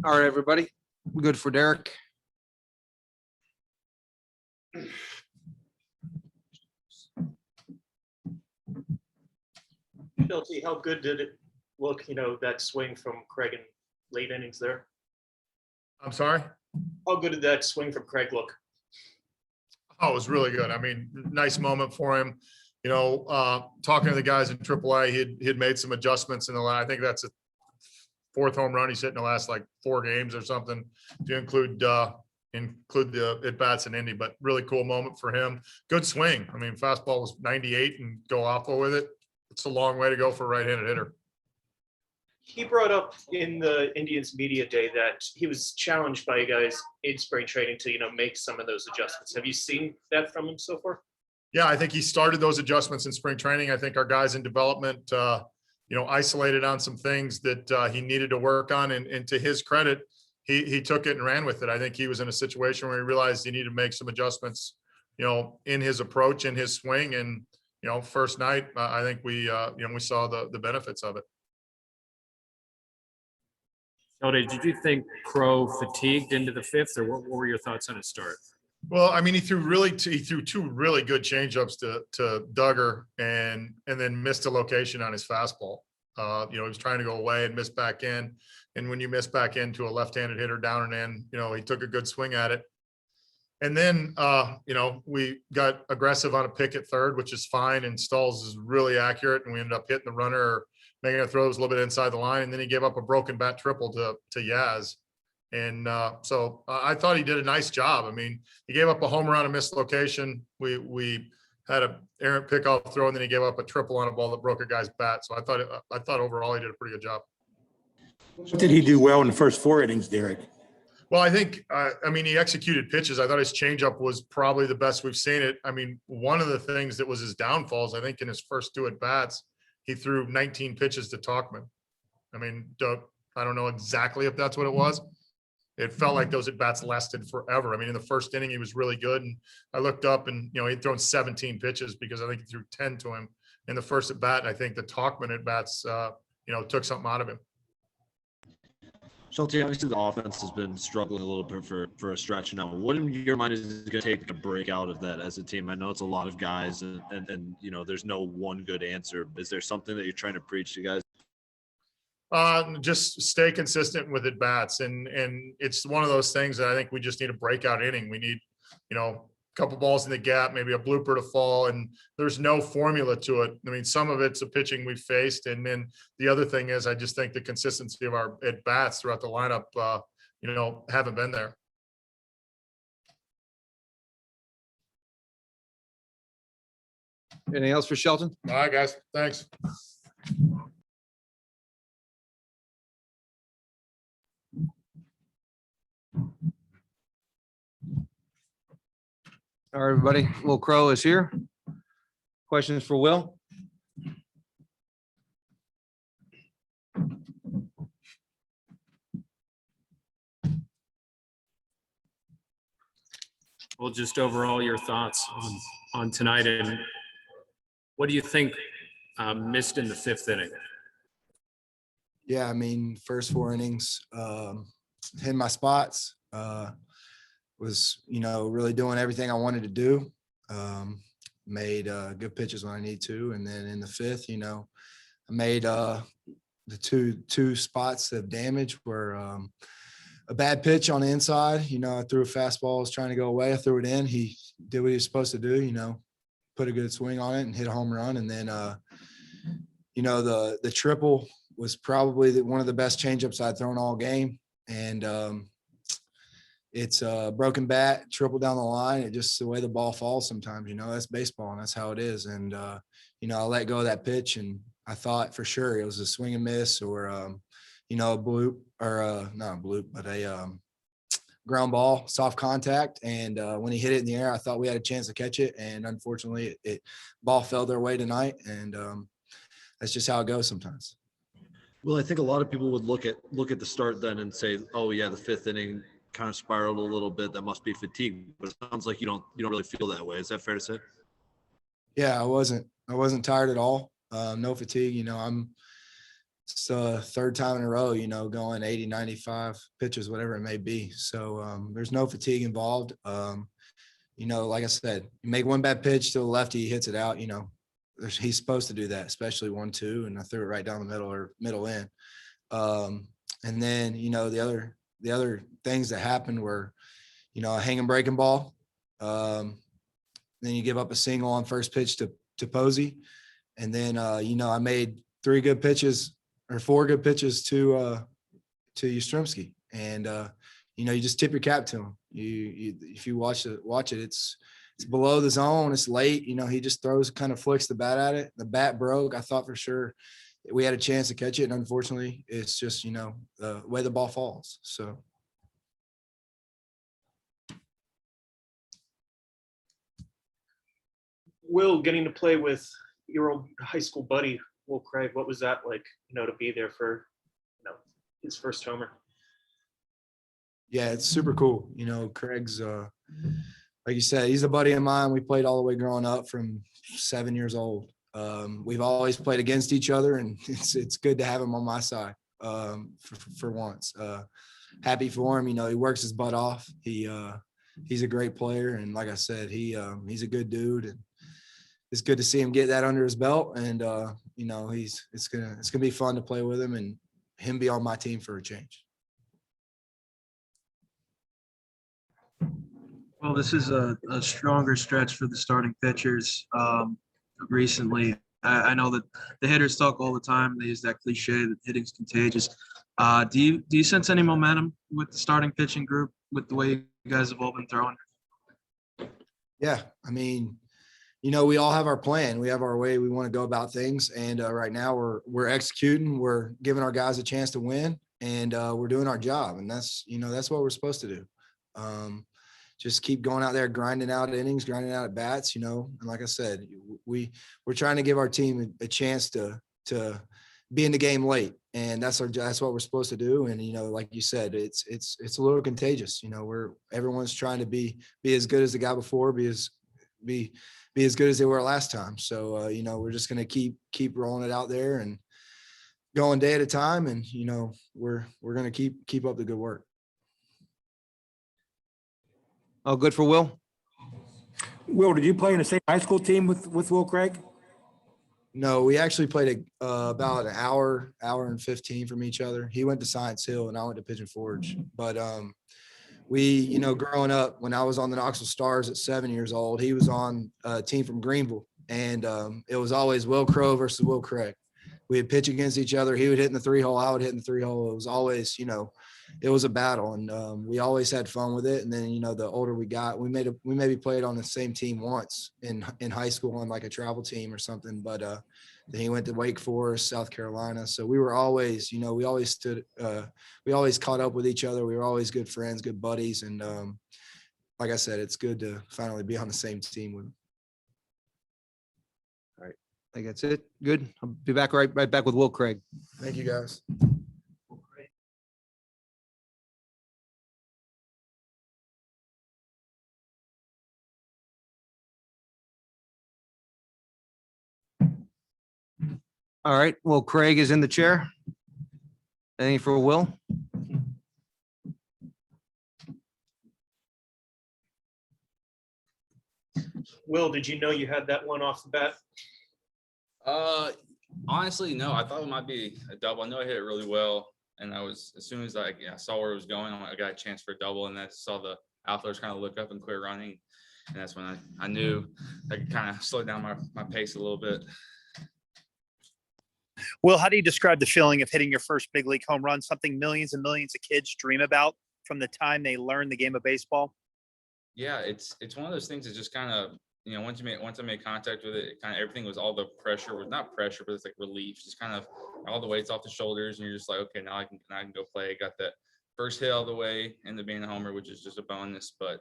All right, everybody. Good for Derek. Shelty, how good did it look, that swing from Craig in late innings there? I'm sorry? How good did that swing from Craig look? Oh, it was really good. I mean, nice moment for him. Talking to the guys in AAA, he'd made some adjustments in the last, I think that's a fourth home run he's hit in the last like 4 games or something, to include the at-bats in Indy, but really cool moment for him. Good swing. I mean, fastball was 98 and go awful with it. It's a long way to go for a right-handed hitter. He brought up in the Indians media day that he was challenged by you guys in spring training to, make some of those adjustments. Have you seen that from him so far? Yeah, I think he started those adjustments in spring training. I think our guys in development, isolated on some things that he needed to work on. And to his credit, he took it and ran with it. I think he was in a situation where he realized he needed to make some adjustments, in his approach, in his swing. And, first night, I think we saw the benefits of it. Shelty, did you think Crow fatigued into the fifth, or what were your thoughts on his start? Well, I mean, he threw 2 really good changeups to Duggar and then missed a location on his fastball. He was trying to go away and miss back in. And when you miss back into a left-handed hitter down and in, he took a good swing at it. And then, we got aggressive on a pick at third, which is fine. And Stahls is really accurate. And we ended up hitting the runner or making a throw that was a little bit inside the line. And then he gave up a broken bat triple to Yaz. And so I thought he did a nice job. I mean, he gave up a home run, a missed location. We had a errant pickoff throw, and then he gave up a triple on a ball that broke a guy's bat. So I thought overall he did a pretty good job. What did he do well in the first 4 innings, Derek? Well, I think, he executed pitches. I thought his changeup was probably the best we've seen it. I mean, one of the things that was his downfalls, I think in his first 2 at-bats, he threw 19 pitches to Tauchman. I mean, I don't know exactly if that's what it was. It felt like those at-bats lasted forever. I mean, in the first inning, he was really good. And I looked up and, he'd thrown 17 pitches because I think he threw 10 to him in the first at-bat. I think the Tauchman at-bats, took something out of him. Shelty, obviously the offense has been struggling a little bit for a stretch now. What in your mind is it going to take to break out of that as a team? I know it's a lot of guys and there's no one good answer. Is there something that you're trying to preach to guys? Just stay consistent with at bats. And it's one of those things that I think we just need a breakout inning. We need, a couple balls in the gap, maybe a blooper to fall, and there's no formula to it. I mean, some of it's the pitching we faced. And then the other thing is, I just think the consistency of our at bats throughout the lineup, haven't been there. Anything else for Shelton? All right, guys. Thanks. All right, everybody. Will Crow is here. Questions for Will? Well, just overall your thoughts on tonight, and what do you think missed in the fifth inning? Yeah, I mean, first 4 innings, hitting my spots, was, really doing everything I wanted to do. Made good pitches when I need to. And then in the fifth, I made the two spots of damage were a bad pitch on the inside. I threw a fastball, was trying to go away. I threw it in. He did what he was supposed to do, put a good swing on it and hit a home run. And then, the triple was probably one of the best changeups I'd thrown all game. And it's a broken bat, triple down the line. It just the way the ball falls sometimes, that's baseball and that's how it is. And, I let go of that pitch and I thought for sure it was a swing and miss or, a bloop or not a bloop, but a ground ball, soft contact. And when he hit it in the air, I thought we had a chance to catch it. And unfortunately it ball fell their way tonight. And that's just how it goes sometimes. Well, I think a lot of people would look at the start then and say, oh yeah, the fifth inning kind of spiraled a little bit. That must be fatigue, but it sounds like you don't really feel that way. Is that fair to say? Yeah, I wasn't tired at all. No fatigue. I'm it's the third time in a row, you know, going 80, 95 pitches, whatever it may be. So there's no fatigue involved. You know, like I said, you make one bad pitch to the lefty, he hits it out, you know, he's supposed to do that, especially 1-2. And I threw it right down the middle or middle in. And then, you know, the other things that happened were, you know, a hanging breaking ball. Then you give up a single on first pitch to Posey. And then, you know, I made 4 good pitches to Yastrzemski. And, you know, you just tip your cap to him. You if you watch it, it's below the zone. It's late. You know, he just kind of flicks the bat at it. The bat broke. I thought for sure we had a chance to catch it. And unfortunately, it's just, you know, the way the ball falls. So. Will, getting to play with your old high school buddy, Will Craig, what was that like, you know, to be there for, you know, his first homer? Yeah, it's super cool. You know, Craig's, like you said, he's a buddy of mine. We played all the way growing up from 7 years old. We've always played against each other, and it's good to have him on my side for once. Happy for him. You know, he works his butt off. He's a great player, and like I said, he's a good dude, and it's good to see him get that under his belt. And you know, it's gonna be fun to play with him and him be on my team for a change. Well, this is a stronger stretch for the starting pitchers recently. I know that the hitters talk all the time. They use that cliche that hitting's contagious. Do you sense any momentum with the starting pitching group with the way you guys have all been throwing? Yeah, I mean, you know, we all have our plan. We have our way we want to go about things, and right now we're executing. We're giving our guys a chance to win, and we're doing our job, and that's what we're supposed to do. Just keep going out there, grinding out innings, grinding out at bats, you know. And like I said, we're trying to give our team a chance to be in the game late, and that's what we're supposed to do. And you know, like you said, it's a little contagious. You know, everyone's trying to be as good as the guy before, be as good as they were last time. So you know, we're just gonna keep rolling it out there and going day at a time. And you know, we're gonna keep up the good work. All good for Will? Will, did you play in the same high school team with Will Craig? No, we actually played about an hour and 15 from each other. He went to Science Hill and I went to Pigeon Forge. But we, you know, growing up, when I was on the Knoxville Stars at 7 years old, he was on a team from Greenville, and it was always Will Crow versus Will Craig. We would pitch against each other. He would hit in the 3-hole, I would hit in the 3-hole. It was always, you know, it was a battle, and we always had fun with it. And then, you know, the older we got, we maybe played on the same team once in high school on like a travel team or something. But then he went to Wake Forest, South Carolina. So we were always, you know, we always caught up with each other. We were always good friends, good buddies. And like I said, it's good to finally be on the same team with him. All right. I think that's it. Good. I'll be back right back with Will Craig. Thank you, guys. All right. Well, Craig is in the chair. Anything for Will? Will, did you know you had that one off the bat? Honestly, no. I thought it might be a double. I know I hit it really well, and as soon as I saw where it was going, I got a chance for a double, and I saw the outfielders kind of look up and quit running, and that's when I knew I could kind of slow down my pace a little bit. Will, how do you describe the feeling of hitting your first big league home run, something millions and millions of kids dream about from the time they learn the game of baseball? Yeah, it's one of those things that just kind of, you know, once I made contact with it, kind of everything was, all the pressure was not pressure, but it's like relief, just kind of all the weight's off the shoulders, and you're just like, okay, now I can go play. Got that first hit all the way into being a homer, which is just a bonus, but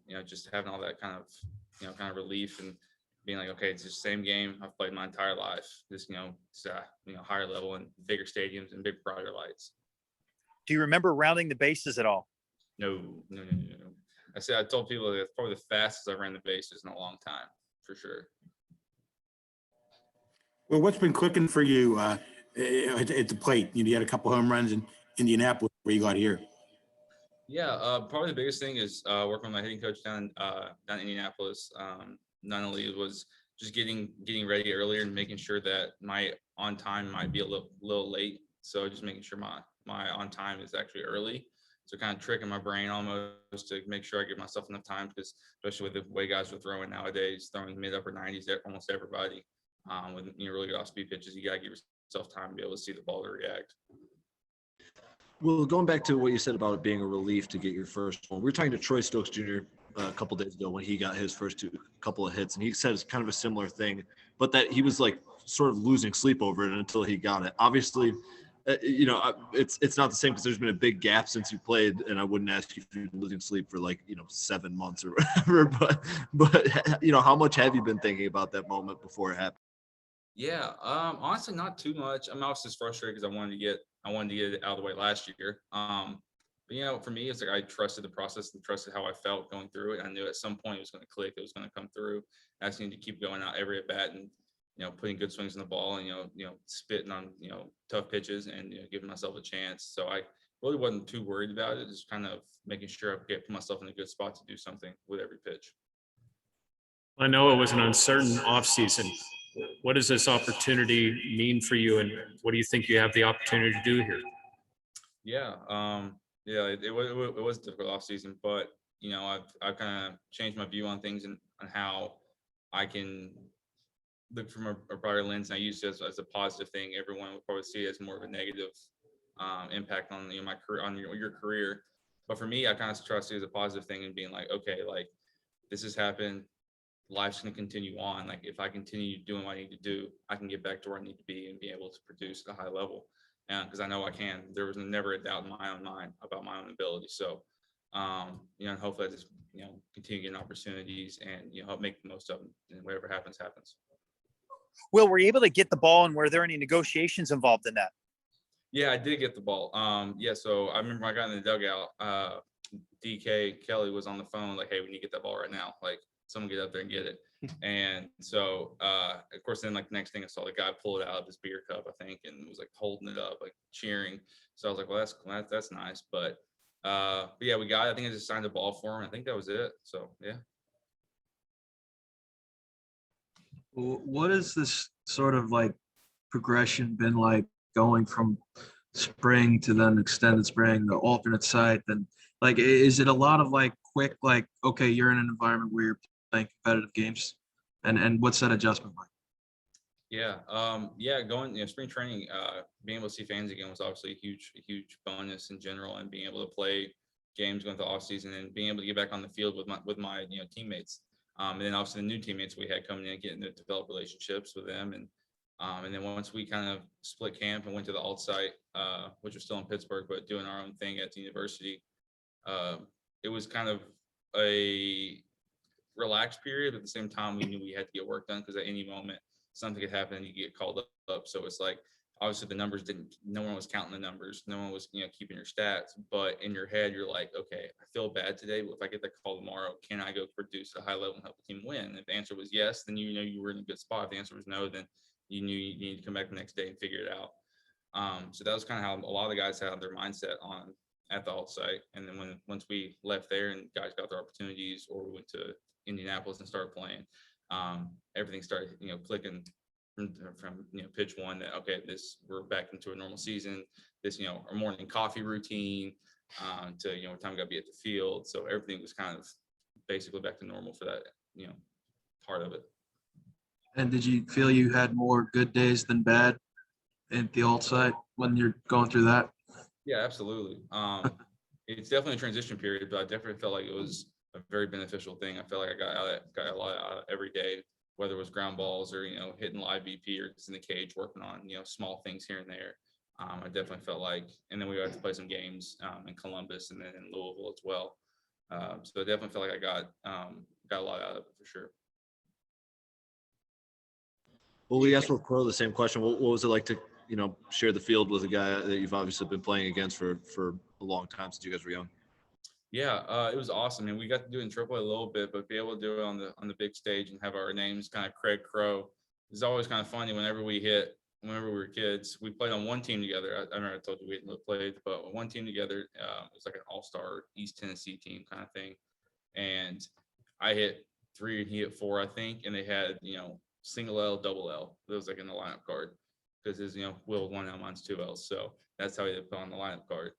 you know, just having all that kind of relief and being like, okay, it's the same game I've played my entire life, just, you know, higher level and bigger stadiums and big brighter lights. Do you remember rounding the bases at all? No. I told people that it's probably the fastest I ran the bases in a long time, for sure. Well, what's been clicking for you at the plate? You had a couple home runs in Indianapolis where you got here. Yeah, probably the biggest thing is working with my hitting coach down in Indianapolis. Not only was just getting ready earlier and making sure that my on time might be a little late. So just making sure my on time is actually early. So kind of tricking my brain almost to make sure I give myself enough time, because especially with the way guys are throwing nowadays, throwing mid upper 90s at almost everybody. With really good off speed pitches, you gotta give yourself time to be able to see the ball to react. Well, going back to what you said about it being a relief to get your first one, we were talking to Troy Stokes Jr. A couple days ago when he got his first couple of hits, and he said it's kind of a similar thing, but that he was like sort of losing sleep over it until he got it. Obviously, it's not the same because there's been a big gap since you played, and I wouldn't ask you if you're losing sleep for 7 months or whatever. But how much have you been thinking about that moment before it happened? Yeah, honestly, not too much. I'm obviously just frustrated because I wanted to get it out of the way last year. But for me, it's like I trusted the process and trusted how I felt going through it. I knew at some point it was going to click, it was going to come through. I just needed to keep going out every at bat and putting good swings in the ball and spitting on tough pitches and giving myself a chance. So I really wasn't too worried about it. Just kind of making sure I put myself in a good spot to do something with every pitch. I know it was an uncertain offseason. What does this opportunity mean for you, and what do you think you have the opportunity to do here? Yeah, it was a difficult off season, but I've kind of changed my view on things and on how I can look from a broader lens. And I use it as a positive thing. Everyone would probably see it as more of a negative impact on my career, on your career. But for me, I kind of trust it as a positive thing and being like, okay, like this has happened. Life's going to continue on. Like if I continue doing what I need to do, I can get back to where I need to be and be able to produce at a high level. And because I know I can. There was never a doubt in my own mind about my own ability. So, and hopefully I just continue getting opportunities and help make the most of them. And whatever happens, happens. Will, were you able to get the ball, and were there any negotiations involved in that? Yeah, I did get the ball. So I remember I got in the dugout. DK Kelly was on the phone like, "Hey, we need to get that ball right now. Like, someone get up there and get it." And so, of course, then like next thing I saw the guy pull it out of his beer cup, I think, and was like holding it up, like cheering. So I was like, well, that's nice. But yeah, we got it. I think I just signed the ball for him. I think that was it. So yeah. What has this sort of like progression been like, going from spring to then extended spring, the alternate site? And like, is it a lot of like quick, like, okay, you're in an environment where you're playing competitive games, and what's that adjustment like? Yeah. Going, spring training, being able to see fans again was obviously a huge bonus in general, and being able to play games going through the off season and being able to get back on the field with my teammates. And then obviously the new teammates we had coming in, getting to develop relationships with them. And then once we kind of split camp and went to the alt site, which was still in Pittsburgh, but doing our own thing at the university, it was kind of a relaxed period. But at the same time, we knew we had to get work done because at any moment something could happen and you get called up. So it's like, obviously the numbers no one was counting the numbers. No one was, keeping your stats, but in your head, you're like, okay, I feel bad today, but if I get the call tomorrow, can I go produce at a high level and help the team win? And if the answer was yes, then you were in a good spot. If the answer was no, then you knew you needed to come back the next day and figure it out. So that was kind of how a lot of the guys had their mindset on at the alt site. And then once we left there and guys got their opportunities, or we went to Indianapolis and started playing, everything started, clicking from pitch one that, okay, we're back into a normal season. This, our morning coffee routine, to what time we got to be at the field. So everything was kind of basically back to normal for that, part of it. And did you feel you had more good days than bad at the alt site when you're going through that? Yeah, absolutely. It's definitely a transition period, but I definitely felt like it was a very beneficial thing. I felt like I got a lot out of every day, whether it was ground balls or, hitting live BP or just in the cage working on, small things here and there. I definitely felt like, and then we got to play some games in Columbus and then in Louisville as well. So I definitely felt like I got a lot out of it for sure. Well, we asked Crow the same question. What was it like to, share the field with a guy that you've obviously been playing against for a long time since you guys were young? Yeah, it was awesome. And we got to do it in AAA a little bit, but be able to do it on the big stage and have our names kind of Craig Crow is always kind of funny whenever we hit whenever we were kids, we played on one team together. I remember I told you we hadn't played, but one team together. It was like an all-star East Tennessee team kind of thing. And I hit 3 and he hit 4, I think. And they had, single L, double L. It was like in the lineup card because his, Will 1 L, mine's 2 L's. So that's how he put on the lineup card.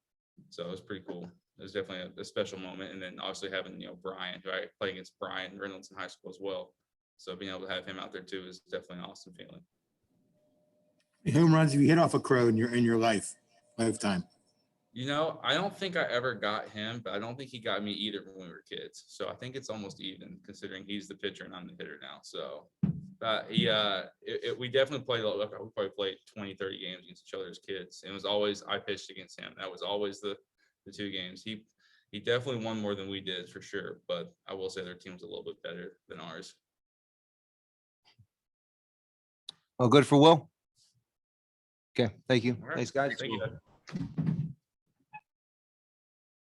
So it was pretty cool. It was definitely a special moment. And then obviously having, Brian, who I played against Brian Reynolds in high school as well. So being able to have him out there too is definitely an awesome feeling. Home runs have you hit off a Crow in your lifetime? I don't think I ever got him, but I don't think he got me either when we were kids. So I think it's almost even considering he's the pitcher and I'm the hitter now. So we definitely played, we probably played 20, 30 games against each other as kids. And it was always, I pitched against him. That was always the 2 games. He definitely won more than we did for sure. But I will say their team was a little bit better than ours. Well, good for Will. Okay, thank you. All right. Thanks, guys. Thank you.